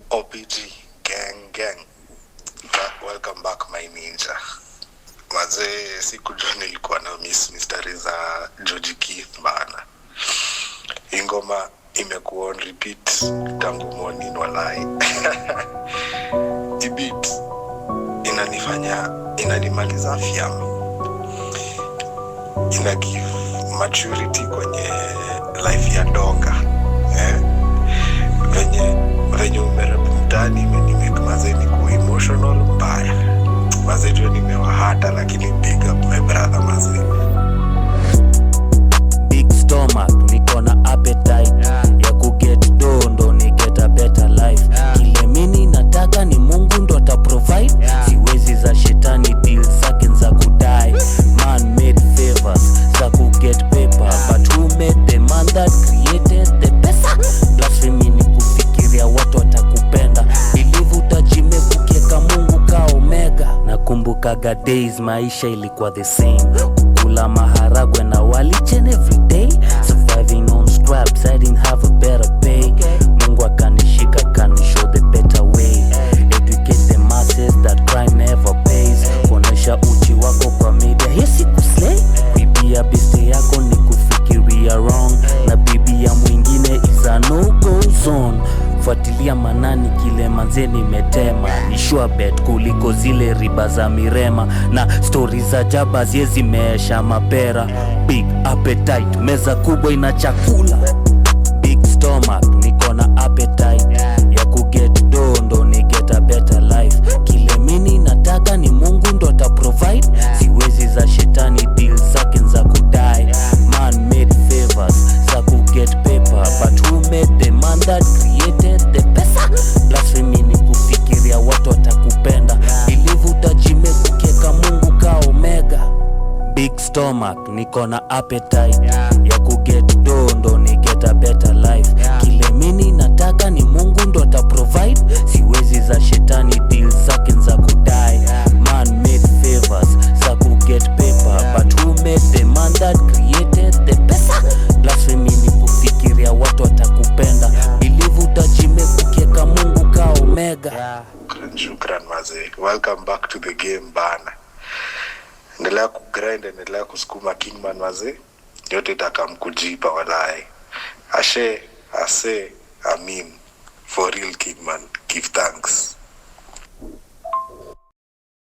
OPG gang. Welcome back my ninja. Mazee siku jana nilikuwa na miss mystery za George Keith bana. Ingoma imekuwa on repeat tangu morning walai. The beat inanimaliza fiamu. Ina give maturity kwenye life ya donga. Venye umerepu mtani imenimake mazee niko emotional mbaya. Mazee tu nimewahata lakini big up my brother mazee. Big stomach, niko na appetite ya kuget dondo ni get a better life. Kile mini nataka ni Mungu ndo ata provide. Siwezi za shetani deal zake za kudai. Man made favors za kuget paper, but who made the man that created the pesa? Blasphemy ni kufikiria watu watakupenda. Believe utajimebukieka Mungu ka omega. Nakumbukaga days maisha ilikuwa the same. Kukula maharagwe na wali chen every day. Surviving on scraps, I didn't have a better pay. Mungu akanishika, kanishow the better way. Educate the masses that crime never pays. Kuonesha uchi wako kwa media, hisi kuslay. Kuibia beste yako ni kufikiria wrong. Na bibi ya mwingine is a no-go zone. Fuatilia manani kile manze nimetema. Ni sure bet kuliko zile riba za mirema. Na stories za jaba ziezi meesha mapera. Big appetite, meza kubwa ina chakula. Big stomach, niko na appetite ya kuget dondo ni get a better life. Kile mini nataka ni Mungu ndo ata provide. Siwezi za shetani deal zake za kudai. Man made favors za kuget paper, but who made the man that created the pesa? Blasphemy ni kufikiria watu watakupenda. Believe utajimebukieka Mungu ka omega. Big stomach, niko na appetite ya kuget dondo ni get a better life. Kile mini nataka ni Mungu ndo ata provide. Siwezi za shetani deal zake za kudai. Man made favors za kuget paper, but who made the man that created the pesa? Blasphemy ni kufikiria watu watakupenda. Believe utajimebukieka Mungu ka omega. Shukran mazee. Welcome back to the game bana. Endelea kugrind, endelea kusukuma Kingman mazee. Yote itakamkujipa walai. Ashe, ase, amin. For real Kingman. Give thanks.